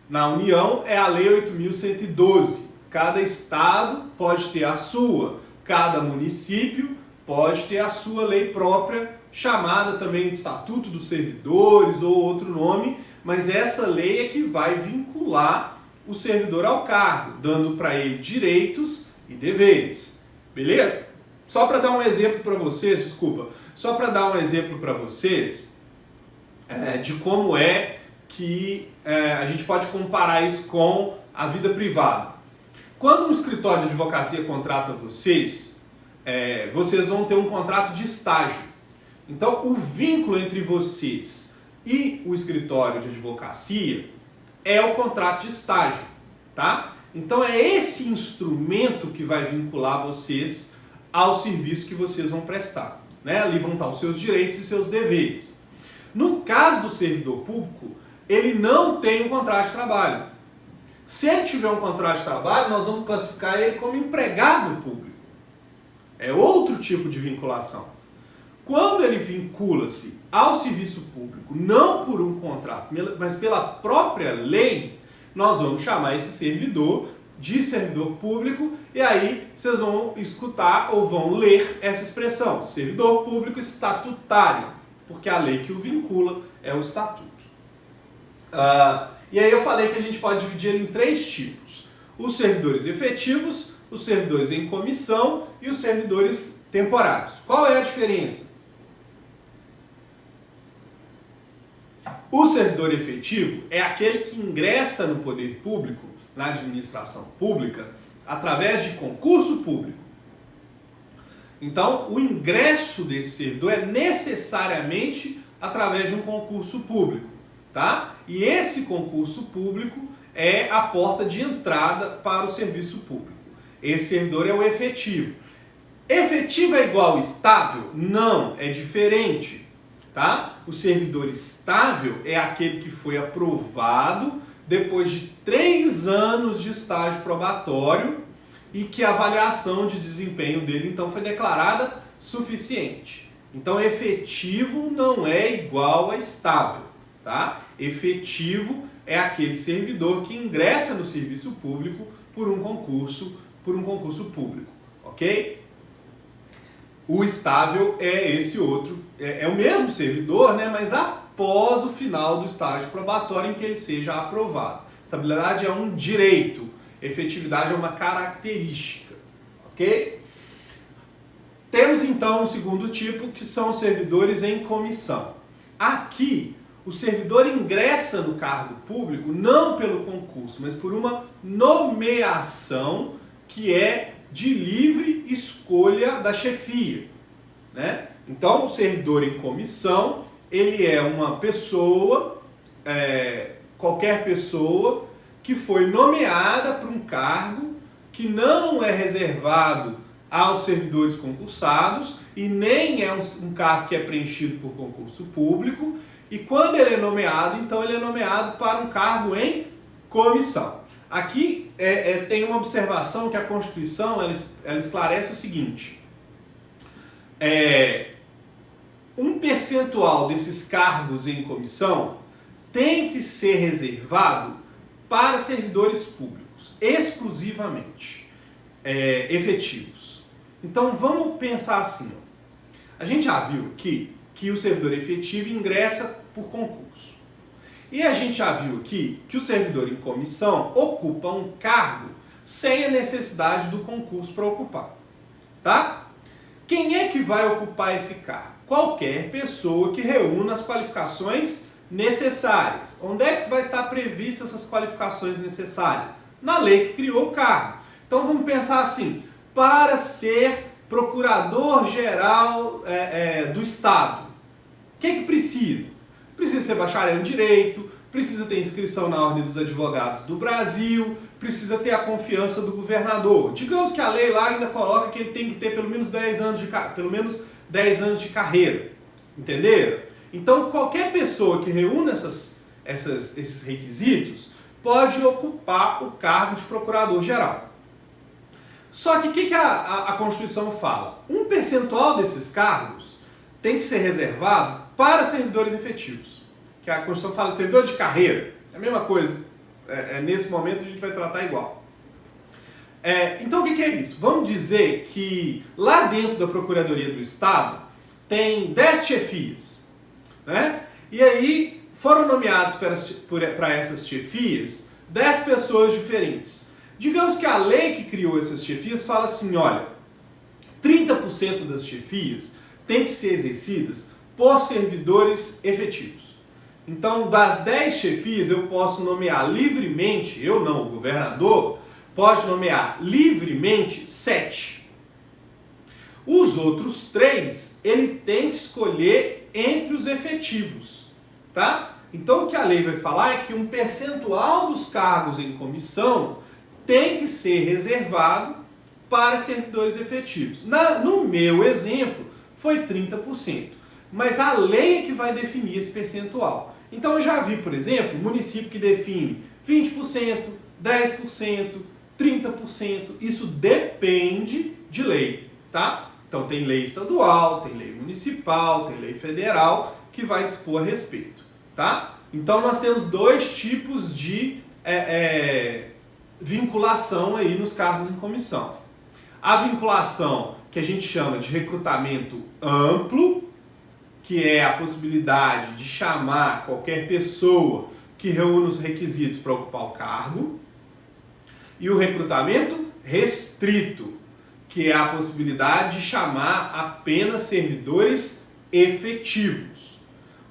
Na União é a Lei 8.112. Cada estado pode ter a sua, cada município pode ter a sua lei própria, chamada também de Estatuto dos Servidores ou outro nome, mas essa lei é que vai vincular o servidor ao cargo, dando para ele direitos e deveres. Beleza? Só para dar um exemplo para vocês, de como é que a gente pode comparar isso com a vida privada. Quando um escritório de advocacia contrata vocês, vocês vão ter um contrato de estágio. Então, o vínculo entre vocês e o escritório de advocacia é o contrato de estágio, tá? Então, é esse instrumento que vai vincular vocês ao serviço que vocês vão prestar, né? Ali vão estar os seus direitos e seus deveres. No caso do servidor público, ele não tem um contrato de trabalho. Se ele tiver um contrato de trabalho, nós vamos classificar ele como empregado público. É outro tipo de vinculação. Quando ele vincula-se ao serviço público, não por um contrato, mas pela própria lei, nós vamos chamar esse servidor de servidor público, e aí vocês vão escutar ou vão ler essa expressão, servidor público estatutário, porque a lei que o vincula é o estatuto. E aí eu falei que a gente pode dividir ele em 3 tipos: os servidores efetivos, os servidores em comissão e os servidores temporários. Qual é a diferença? O servidor efetivo é aquele que ingressa no poder público, na administração pública, através de concurso público. Então, o ingresso desse servidor é necessariamente através de um concurso público, tá? E esse concurso público é a porta de entrada para o serviço público. Esse servidor é o efetivo. Efetivo é igual estável? Não, é diferente, tá? O servidor estável é aquele que foi aprovado depois de 3 anos de estágio probatório e que a avaliação de desempenho dele, então, foi declarada suficiente. Então, efetivo não é igual a estável, tá? Efetivo é aquele servidor que ingressa no serviço público por um concurso público, ok? O estável é esse outro, é o mesmo servidor, né? Mas após o final do estágio probatório em que ele seja aprovado. Estabilidade é um direito, efetividade é uma característica, ok? Temos então um segundo tipo, que são os servidores em comissão. Aqui, o servidor ingressa no cargo público não pelo concurso, mas por uma nomeação que é de livre escolha da chefia, né? Então, o servidor em comissão, ele é uma pessoa, qualquer pessoa que foi nomeada para um cargo que não é reservado aos servidores concursados e nem é um cargo que é preenchido por concurso público. E quando ele é nomeado, então ele é nomeado para um cargo em comissão. Aqui tem uma observação que a Constituição ela esclarece o seguinte: um percentual desses cargos em comissão tem que ser reservado para servidores públicos, exclusivamente efetivos. Então vamos pensar assim, ó. A gente já viu aqui que o servidor efetivo ingressa por concurso. E a gente já viu aqui que o servidor em comissão ocupa um cargo sem a necessidade do concurso para ocupar. Tá? Quem é que vai ocupar esse cargo? Qualquer pessoa que reúna as qualificações necessárias. Onde é que vai estar previstas essas qualificações necessárias? Na lei que criou o cargo. Então vamos pensar assim: para ser procurador-geral do Estado, o que precisa? Precisa ser bacharel em Direito, precisa ter inscrição na Ordem dos Advogados do Brasil, precisa ter a confiança do governador. Digamos que a lei lá ainda coloca que ele tem que ter pelo menos 10 anos de carreira. Entenderam? Então, qualquer pessoa que reúna esses requisitos pode ocupar o cargo de procurador-geral. Só que o que a Constituição fala? Um percentual desses cargos tem que ser reservado para servidores efetivos. Que a Constituição fala de servidor de carreira. É a mesma coisa. Nesse momento a gente vai tratar igual. Então o que é isso? Vamos dizer que lá dentro da Procuradoria do Estado tem 10 chefias. Né? E aí foram nomeados para essas chefias 10 pessoas diferentes. Digamos que a lei que criou essas chefias fala assim, olha, 30% das chefias têm que ser exercidas por servidores efetivos. Então, das 10 chefias, eu posso nomear livremente, eu não, o governador, pode nomear livremente 7. Os outros 3, ele tem que escolher entre os efetivos, tá? Então, o que a lei vai falar é que um percentual dos cargos em comissão tem que ser reservado para servidores efetivos. No meu exemplo, foi 30%. Mas a lei é que vai definir esse percentual. Então eu já vi, por exemplo, município que define 20%, 10%, 30%. Isso depende de lei, tá? Então tem lei estadual, tem lei municipal, tem lei federal que vai dispor a respeito, tá? Então nós temos dois tipos de vinculação aí nos cargos em comissão. A vinculação que a gente chama de recrutamento amplo, que é a possibilidade de chamar qualquer pessoa que reúna os requisitos para ocupar o cargo. E o recrutamento restrito, que é a possibilidade de chamar apenas servidores efetivos.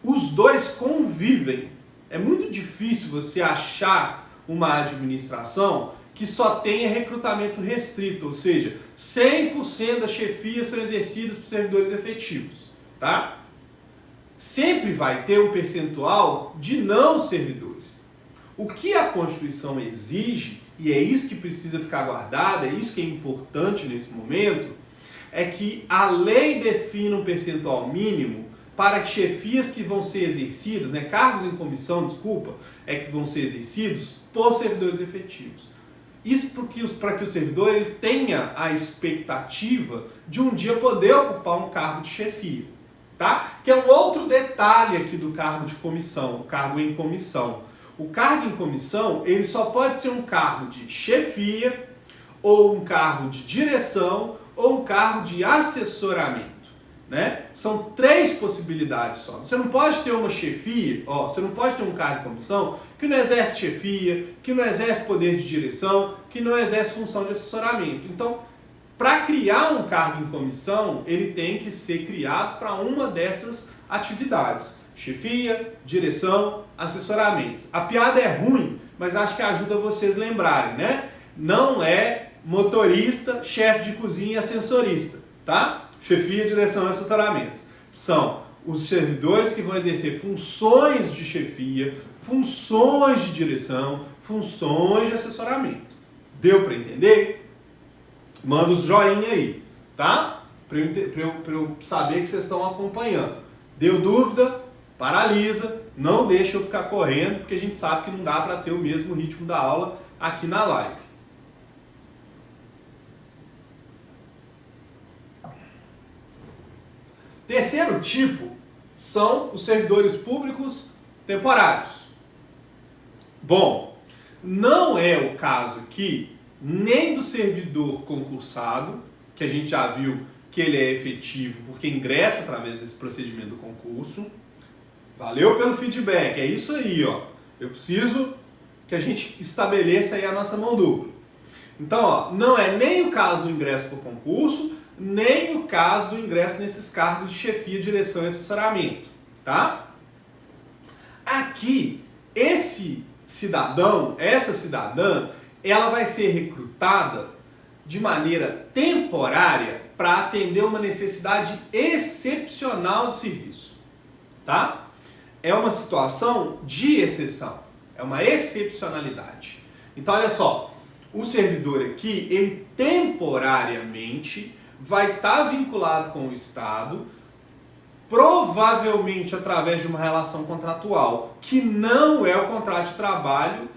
Os dois convivem. É muito difícil você achar uma administração que só tenha recrutamento restrito, ou seja, 100% das chefias são exercidas por servidores efetivos, tá? Sempre vai ter um percentual de não servidores. O que a Constituição exige, e é isso que precisa ficar guardado, é isso que é importante nesse momento, é que a lei defina um percentual mínimo para chefias que vão ser exercidas, cargos em comissão, que vão ser exercidos por servidores efetivos. Isso para que o servidor ele tenha a expectativa de um dia poder ocupar um cargo de chefia. tá? Que é um outro detalhe aqui do cargo de comissão, o cargo em comissão. O cargo em comissão, ele só pode ser um cargo de chefia, ou um cargo de direção, ou um cargo de assessoramento, né? São 3 possibilidades só. Você não pode ter uma chefia, você não pode ter um cargo de comissão que não exerce chefia, que não exerce poder de direção, que não exerce função de assessoramento. Então, para criar um cargo em comissão, ele tem que ser criado para uma dessas atividades. Chefia, direção, assessoramento. A piada é ruim, mas acho que ajuda vocês lembrarem, né? Não é motorista, chefe de cozinha e ascensorista, tá? Chefia, direção e assessoramento. São os servidores que vão exercer funções de chefia, funções de direção, funções de assessoramento. Deu para entender? Manda os joinha aí, tá? Para eu saber que vocês estão acompanhando. Deu dúvida? Paralisa, não deixa eu ficar correndo, porque a gente sabe que não dá para ter o mesmo ritmo da aula aqui na live. Terceiro tipo são os servidores públicos temporários. Bom, não é o caso aqui nem do servidor concursado, que a gente já viu que ele é efetivo porque ingressa através desse procedimento do concurso. Valeu pelo feedback, é isso aí, ó. Eu preciso que a gente estabeleça aí a nossa mão dupla. Então, ó, não é nem o caso do ingresso por concurso, nem o caso do ingresso nesses cargos de chefia, direção e assessoramento, tá? Aqui, esse cidadão, essa cidadã, ela vai ser recrutada de maneira temporária para atender uma necessidade excepcional de serviço, tá? É uma situação de exceção, é uma excepcionalidade. Então, olha só, o servidor aqui, ele temporariamente vai estar vinculado com o Estado, provavelmente através de uma relação contratual, que não é o contrato de trabalho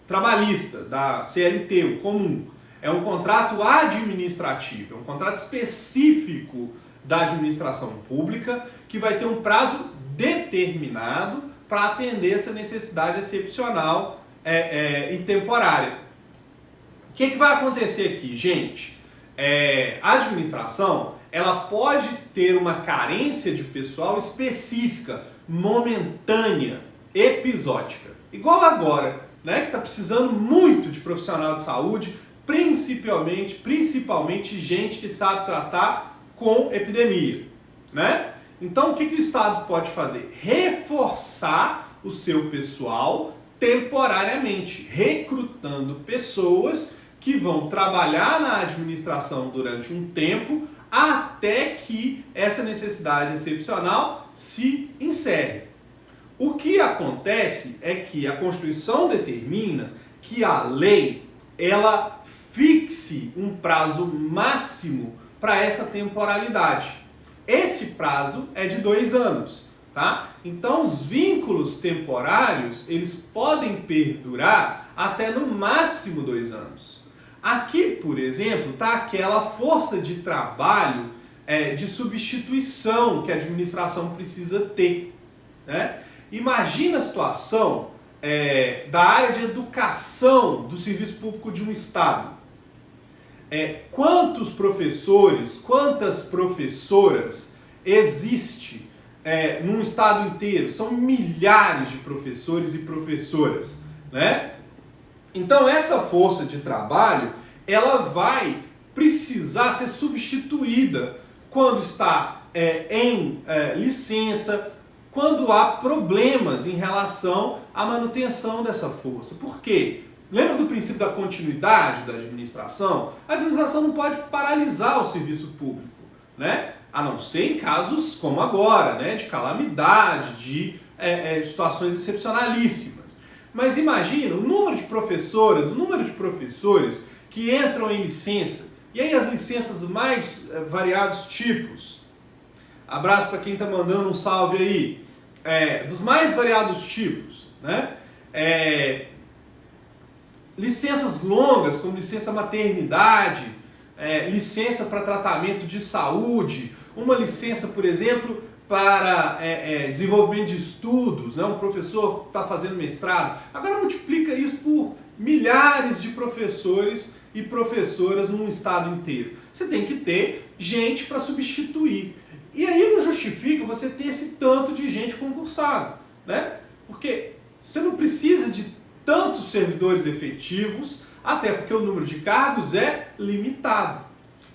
trabalhista, da CLT, o comum. É um contrato administrativo, é um contrato específico da administração pública, que vai ter um prazo determinado para atender essa necessidade excepcional e temporária. O que vai acontecer aqui, gente? A administração, ela pode ter uma carência de pessoal específica, momentânea, episódica. Igual agora, né, que está precisando muito de profissional de saúde, principalmente gente que sabe tratar com epidemia, né? Então, o que o Estado pode fazer? Reforçar o seu pessoal temporariamente, recrutando pessoas que vão trabalhar na administração durante um tempo até que essa necessidade excepcional se encerre. O que acontece é que a Constituição determina que a lei ela fixe um prazo máximo para essa temporalidade. Esse prazo é de 2 anos, tá? Então os vínculos temporários eles podem perdurar até no máximo 2 anos. Aqui, por exemplo, está aquela força de trabalho de substituição que a administração precisa ter, né? Imagina a situação da área de educação do serviço público de um estado. Quantos professores, quantas professoras existe num estado inteiro? São milhares de professores e professoras, né? Então essa força de trabalho, ela vai precisar ser substituída quando está em licença, quando há problemas em relação à manutenção dessa força. Por quê? Lembra do princípio da continuidade da administração? A administração não pode paralisar o serviço público, né? A não ser em casos como agora, né? De calamidade, de situações excepcionalíssimas. Mas imagina o número de professoras, o número de professores que entram em licença, e aí as licenças dos mais variados tipos. Abraço para quem está mandando um salve aí. Dos mais variados tipos, né? Licenças longas, como licença maternidade, licença para tratamento de saúde, uma licença, por exemplo, para desenvolvimento de estudos, né? Um professor está fazendo mestrado. Agora multiplica isso por milhares de professores e professoras num estado inteiro. Você tem que ter gente para substituir. E aí não justifica você ter esse tanto de gente concursada, né? Porque você não precisa de tantos servidores efetivos, até porque o número de cargos é limitado.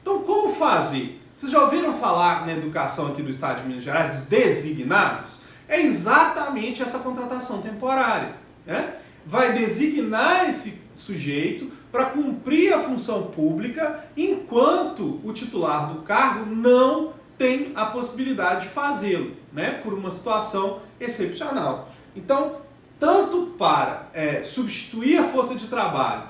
Então, como fazer? Vocês já ouviram falar na educação aqui do Estado de Minas Gerais dos designados? É exatamente essa contratação temporária, né? Vai designar esse sujeito para cumprir a função pública enquanto o titular do cargo não tem a possibilidade de fazê-lo, né? Por uma situação excepcional. Então, tanto para substituir a força de trabalho,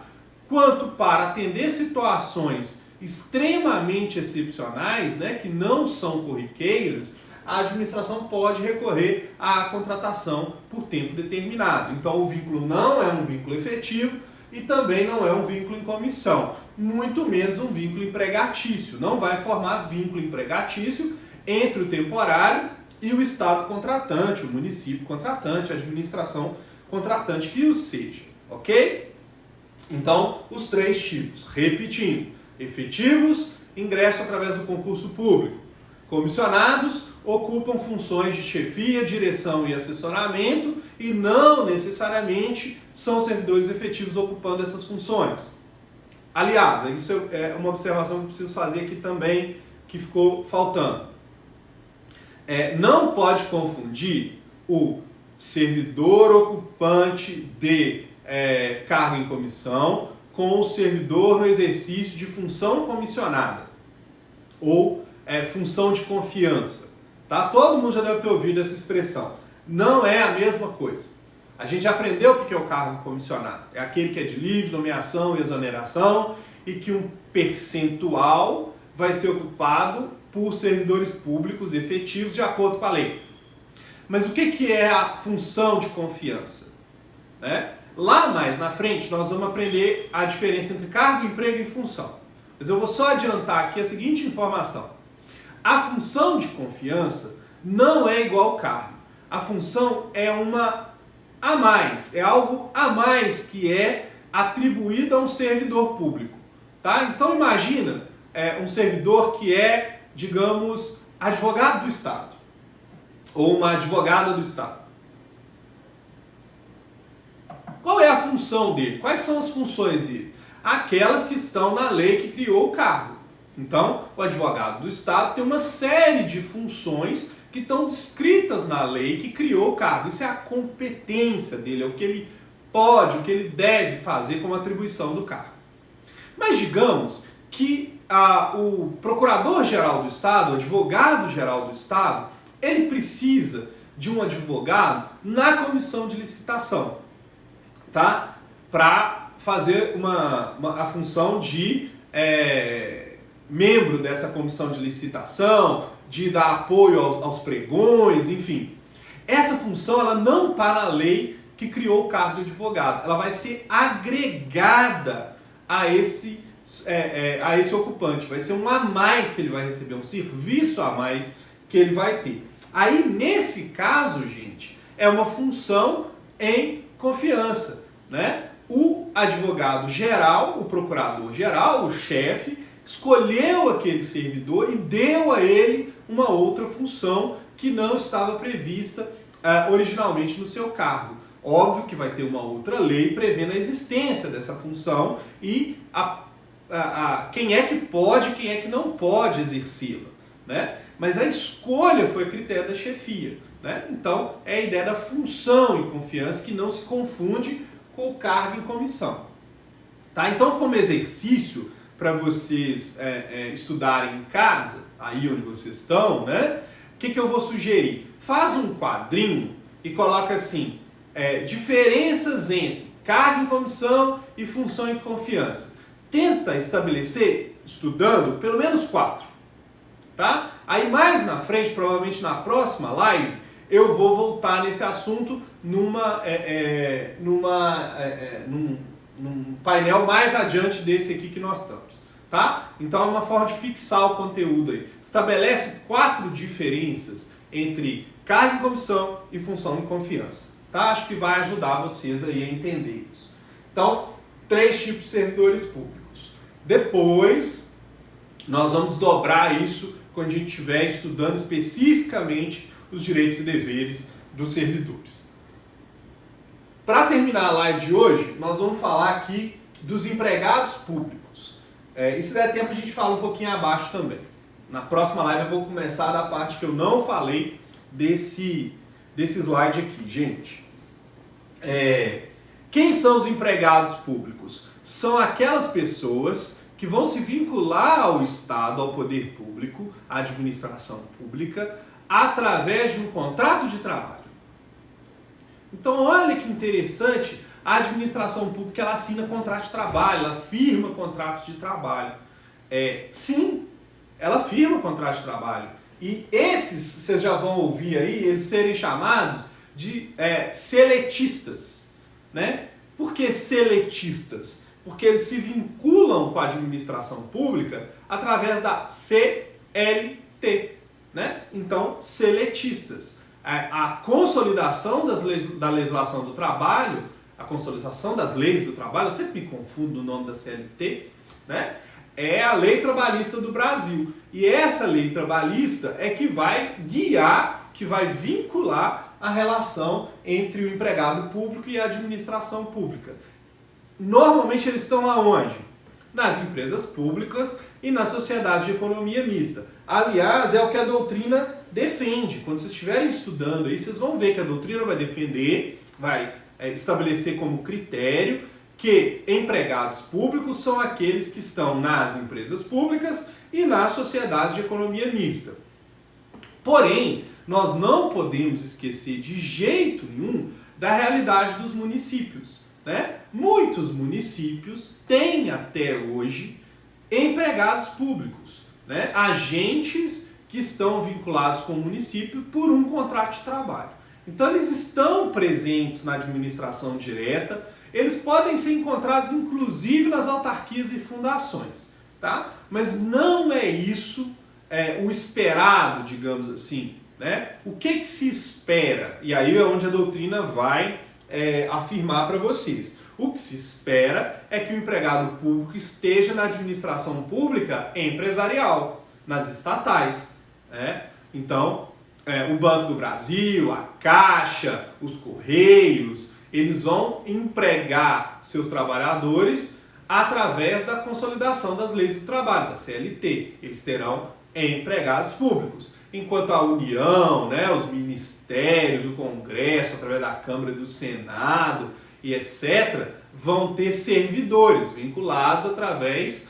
quanto para atender situações extremamente excepcionais, né, que não são corriqueiras, a administração pode recorrer à contratação por tempo determinado. Então o vínculo não é um vínculo efetivo e também não é um vínculo em comissão, muito menos um vínculo empregatício. Não vai formar vínculo empregatício entre o temporário e o Estado contratante, o município contratante, a administração contratante que o seja, ok? Então, os 3 tipos, repetindo: efetivos, ingresso através do concurso público; comissionados, ocupam funções de chefia, direção e assessoramento e não necessariamente são servidores efetivos ocupando essas funções. Aliás, isso é uma observação que eu preciso fazer aqui também, que ficou faltando. Não pode confundir o servidor ocupante de cargo em comissão com o servidor no exercício de função comissionada ou função de confiança. Tá? Todo mundo já deve ter ouvido essa expressão. Não é a mesma coisa. A gente aprendeu o que é o cargo comissionado. É aquele que é de livre nomeação e exoneração e que um percentual vai ser ocupado por servidores públicos efetivos de acordo com a lei. Mas o que é a função de confiança? Né? Lá mais na frente nós vamos aprender a diferença entre cargo, emprego e função. Mas eu vou só adiantar aqui a seguinte informação. A função de confiança não é igual ao cargo. A função é uma a mais, é algo a mais que é atribuído a um servidor público. Tá? Então imagina um servidor que é, digamos, advogado do Estado ou uma advogada do Estado. Qual é a função dele? Quais são as funções dele? Aquelas que estão na lei que criou o cargo. Então, o advogado do Estado tem uma série de funções que estão descritas na lei que criou o cargo. Isso é a competência dele, é o que ele pode, o que ele deve fazer como atribuição do cargo. Mas digamos que o procurador-geral do Estado, o advogado-geral do Estado, ele precisa de um advogado na comissão de licitação, tá? Para fazer a função de membro dessa comissão de licitação, de dar apoio aos pregões, enfim. Essa função ela não está na lei que criou o cargo de advogado. Ela vai ser agregada a esse ocupante. Vai ser um a mais que ele vai receber, um serviço a mais que ele vai ter. Aí, nesse caso, gente, é uma função em confiança, né? O advogado geral, o procurador geral, o chefe, escolheu aquele servidor e deu a ele uma outra função que não estava prevista originalmente no seu cargo. Óbvio que vai ter uma outra lei prevendo a existência dessa função e quem é que pode e quem é que não pode exercê-la, né? Mas a escolha foi a critério da chefia, né? Então, é a ideia da função em confiança que não se confunde com o cargo em comissão. Tá? Então, como exercício para vocês estudarem em casa, aí onde vocês estão, né? O que eu vou sugerir? Faz um quadrinho e coloca assim, diferenças entre cargo em comissão e função em confiança. Tenta estabelecer, estudando, pelo menos 4. Tá? Aí mais na frente, provavelmente na próxima live, eu vou voltar nesse assunto num painel mais adiante desse aqui que nós estamos. tá? Então é uma forma de fixar o conteúdo aí. Estabelece 4 diferenças entre cargo em comissão e função em confiança, tá? Acho que vai ajudar vocês aí a entender isso. Então, 3 tipos de servidores públicos. Depois, nós vamos desdobrar isso quando a gente estiver estudando especificamente os direitos e deveres dos servidores. Para terminar a live de hoje, nós vamos falar aqui dos empregados públicos. E se der tempo a gente fala um pouquinho abaixo também. Na próxima live eu vou começar da parte que eu não falei desse slide aqui, gente. Quem são os empregados públicos? São aquelas pessoas que vão se vincular ao Estado, ao poder público, à administração pública, através de um contrato de trabalho. Então, olha que interessante, a administração pública ela assina contrato de trabalho, ela firma contratos de trabalho. Sim, ela firma contrato de trabalho. E esses, vocês já vão ouvir aí, eles serem chamados de seletistas. Né? Por que seletistas? Porque eles se vinculam com a administração pública através da CLT. Né? Então, seletistas. A consolidação da legislação do trabalho, a consolidação das leis do trabalho, eu sempre me confundo no nome da CLT, né? É a lei trabalhista do Brasil. E essa lei trabalhista é que vai guiar, que vai vincular a relação entre o empregado público e a administração pública. Normalmente eles estão aonde? Nas empresas públicas e na sociedade de economia mista. Aliás, é o que a doutrina defende. Quando vocês estiverem estudando aí, vocês vão ver que a doutrina vai defender, vai estabelecer como critério que empregados públicos são aqueles que estão nas empresas públicas e na sociedade de economia mista. Porém, nós não podemos esquecer de jeito nenhum da realidade dos municípios. Né? Muitos municípios têm até hoje empregados públicos, né? Agentes que estão vinculados com o município por um contrato de trabalho. Então eles estão presentes na administração direta, eles podem ser encontrados inclusive nas autarquias e fundações, tá? Mas não é isso o esperado, digamos assim, né? O que se espera? E aí é onde a doutrina vai afirmar para vocês. O que se espera é que o empregado público esteja na administração pública empresarial, nas estatais. Então, o Banco do Brasil, a Caixa, os Correios, eles vão empregar seus trabalhadores através da consolidação das leis do trabalho, da CLT. Eles terão empregados públicos. Enquanto a União, né, os ministérios, o Congresso, através da Câmara e do Senado e etc., vão ter servidores vinculados através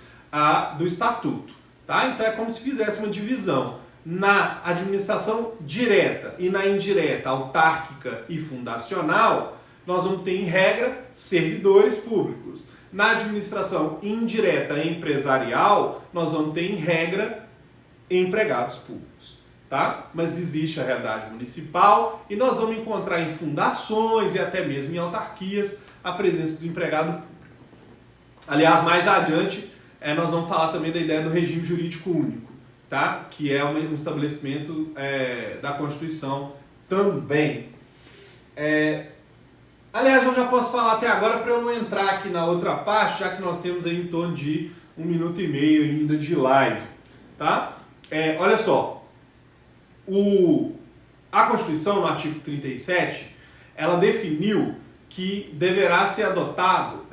do Estatuto. Tá? Então é como se fizesse uma divisão. Na administração direta e na indireta, autárquica e fundacional, nós vamos ter, em regra, servidores públicos. Na administração indireta empresarial, nós vamos ter, em regra, empregados públicos. Tá? Mas existe a realidade municipal e nós vamos encontrar em fundações e até mesmo em autarquias a presença do empregado público. Aliás, mais adiante, nós vamos falar também da ideia do regime jurídico único, tá? Que é um estabelecimento da Constituição também. Aliás, eu já posso falar até agora para eu não entrar aqui na outra parte, já que nós temos aí em torno de 1 minuto e meio ainda de live. Tá? Olha só. A Constituição, no artigo 37, ela definiu que deverá ser adotado,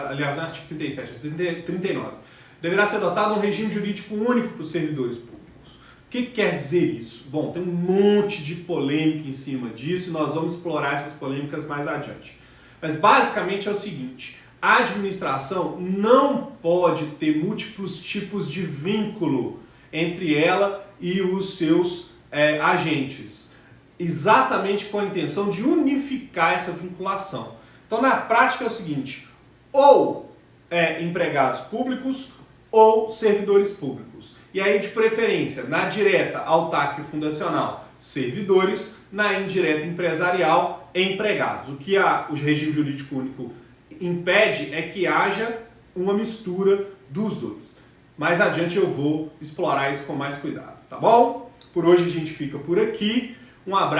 aliás, no artigo 37, 39, deverá ser adotado um regime jurídico único para os servidores públicos. O que quer dizer isso? Bom, tem um monte de polêmica em cima disso e nós vamos explorar essas polêmicas mais adiante. Mas basicamente é o seguinte, a administração não pode ter múltiplos tipos de vínculo entre ela e os seus agentes, exatamente com a intenção de unificar essa vinculação. Então, na prática é o seguinte, ou empregados públicos ou servidores públicos. E aí, de preferência, na direta, autárquica e fundacional, servidores, na indireta empresarial, empregados. O regime jurídico único impede é que haja uma mistura dos dois. Mais adiante eu vou explorar isso com mais cuidado, tá bom? Por hoje a gente fica por aqui. Um abraço.